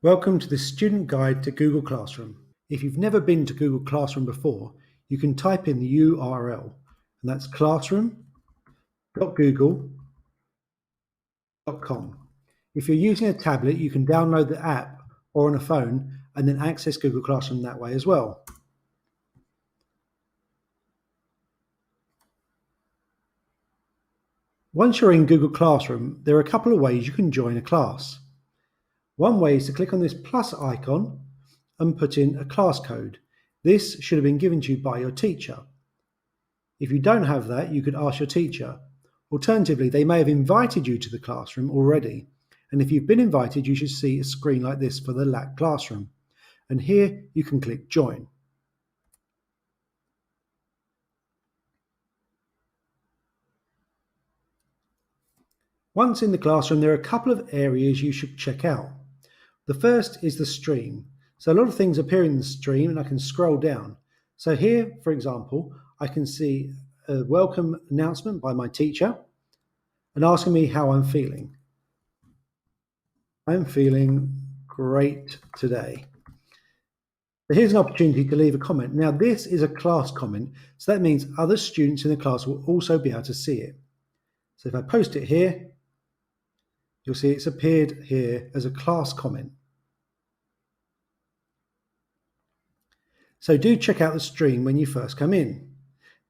Welcome to the Student Guide to Google Classroom. If you've never been to Google Classroom before, you can type in the URL, and that's classroom.google.com. If you're using a tablet, you can download the app or on a phone and then access Google Classroom that way as well. Once you're in Google Classroom, there are a couple of ways you can join a class. One way is to click on this plus icon and put in a class code. This should have been given to you by your teacher. If you don't have that, you could ask your teacher. Alternatively, they may have invited you to the classroom already. And if you've been invited, you should see a screen like this for the LAC classroom. And here you can click join. Once in the classroom, there are a couple of areas you should check out. The first is the stream. So a lot of things appear in the stream and I can scroll down. So here, for example, I can see a welcome announcement by my teacher and asking me how I'm feeling. I'm feeling great today. So here's an opportunity to leave a comment. Now this is a class comment, so that means other students in the class will also be able to see it. So if I post it here, you'll see it's appeared here as a class comment. So do check out the stream when you first come in.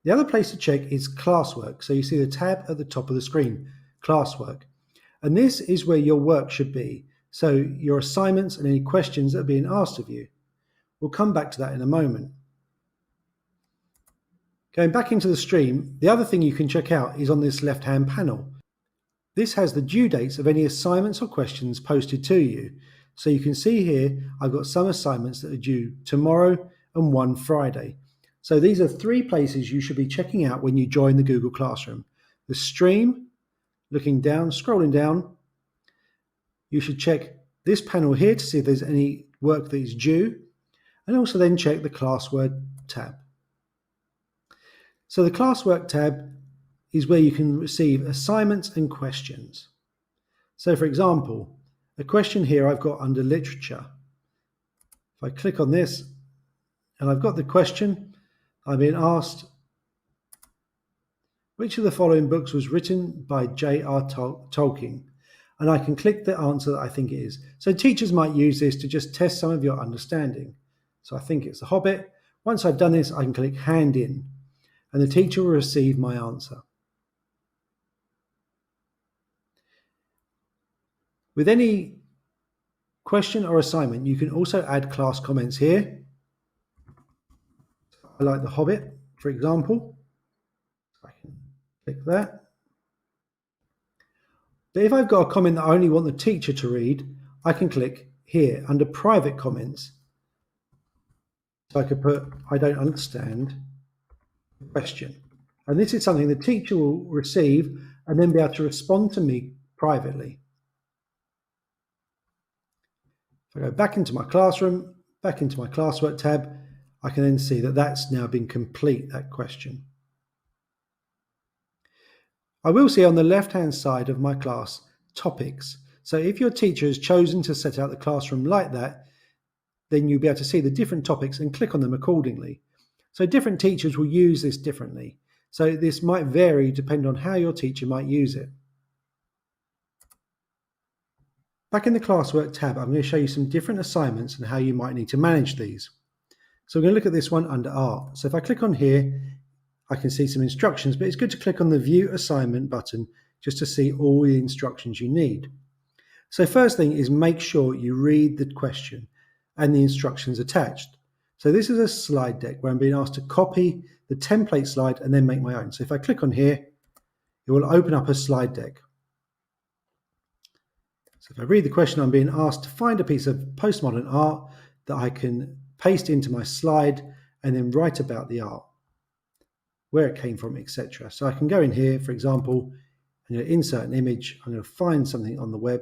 The other place to check is classwork. So you see the tab at the top of the screen, classwork. And this is where your work should be. So your assignments and any questions that are being asked of you. We'll come back to that in a moment. Going back into the stream, the other thing you can check out is on this left-hand panel. This has the due dates of any assignments or questions posted to you. So you can see here, I've got some assignments that are due tomorrow and one Friday. So these are three places you should be checking out when you join the Google Classroom. The stream, looking down, scrolling down, you should check this panel here to see if there's any work that is due, and also then check the classwork tab. So the classwork tab is where you can receive assignments and questions. So for example, a question here I've got under literature. If I click on this and I've got the question, I'm being asked, which of the following books was written by J.R. Tolkien? And I can click the answer that I think it is. So teachers might use this to just test some of your understanding. So I think it's The Hobbit. Once I've done this, I can click hand in and the teacher will receive my answer. With any question or assignment, you can also add class comments here. I like The Hobbit, for example. I can click that. But if I've got a comment that I only want the teacher to read, I can click here under private comments. So I could put, I don't understand the question. And this is something the teacher will receive and then be able to respond to me privately. If I go back into my classroom, back into my classwork tab, I can then see that that's now been complete, that question. I will see on the left-hand side of my class, topics. So if your teacher has chosen to set out the classroom like that, then you'll be able to see the different topics and click on them accordingly. So different teachers will use this differently. So this might vary depending on how your teacher might use it. Back in the classwork tab, I'm going to show you some different assignments and how you might need to manage these. So we're going to look at this one under art. So if I click on here, I can see some instructions, but it's good to click on the view assignment button just to see all the instructions you need. So first thing is make sure you read the question and the instructions attached. So this is a slide deck where I'm being asked to copy the template slide and then make my own. So if I click on here, it will open up a slide deck. So if I read the question, I'm being asked to find a piece of postmodern art that I can paste into my slide and then write about the art, where it came from, etc. So I can go in here, for example, I'm going to insert an image, I'm going to find something on the web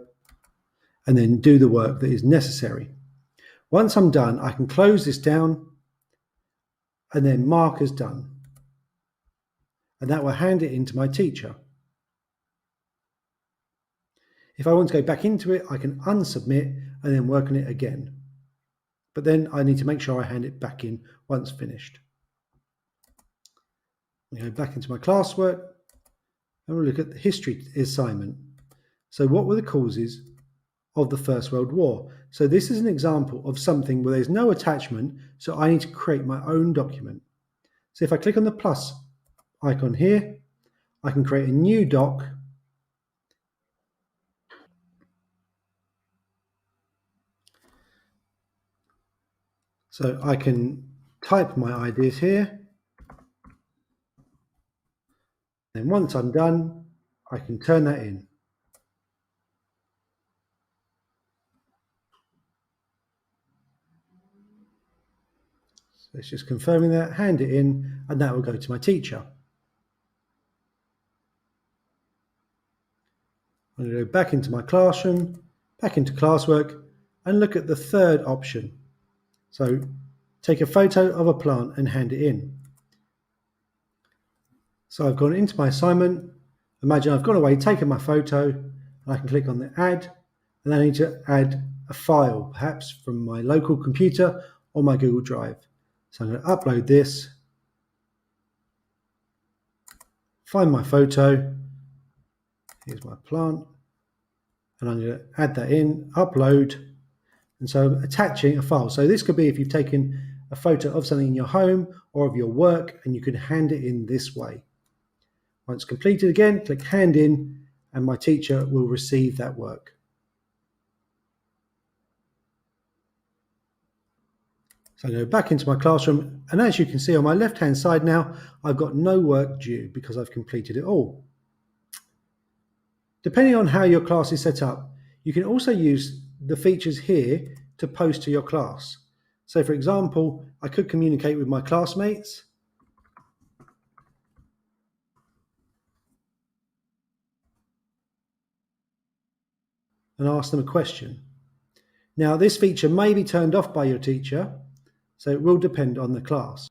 and then do the work that is necessary. Once I'm done, I can close this down and then mark as done. And that will hand it in to my teacher. If I want to go back into it, I can unsubmit and then work on it again. But then I need to make sure I hand it back in once finished. I go back into my classwork and we'll look at the history assignment. So what were the causes of the First World War? So this is an example of something where there's no attachment, so I need to create my own document. So if I click on the plus icon here, I can create a new doc. So I can type my ideas here. Then once I'm done, I can turn that in. So it's just confirming that, hand it in, and that will go to my teacher. I'm going to go back into my classroom, back into classwork, and look at the third option. So take a photo of a plant and hand it in. So I've gone into my assignment. Imagine I've gone away, taken my photo, and I can click on the add, and I need to add a file, perhaps from my local computer or my Google Drive. So I'm going to upload this, find my photo, here's my plant, and I'm going to add that in, upload, and so I'm attaching a file. So this could be if you've taken a photo of something in your home or of your work, and you can hand it in this way. Once completed again, click hand in, and my teacher will receive that work. So I go back into my classroom, and as you can see on my left-hand side now, I've got no work due because I've completed it all. Depending on how your class is set up, you can also use the features here to post to your class. So for example, I could communicate with my classmates. And ask them a question. Now this feature may be turned off by your teacher, so it will depend on the class.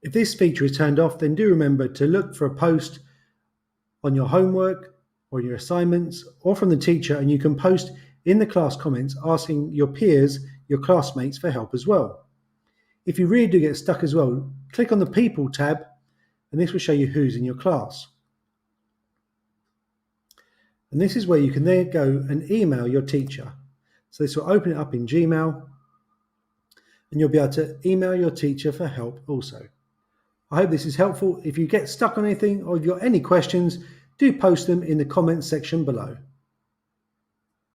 If this feature is turned off, then do remember to look for a post on your homework or your assignments or from the teacher, and you can post in the class comments asking your peers, your classmates, for help as well. If you really do get stuck as well, click on the People tab, and this will show you who's in your class. And this is where you can then go and email your teacher. So this will open it up in Gmail, and you'll be able to email your teacher for help also. I hope this is helpful. If you get stuck on anything or if you've got any questions, do post them in the comments section below.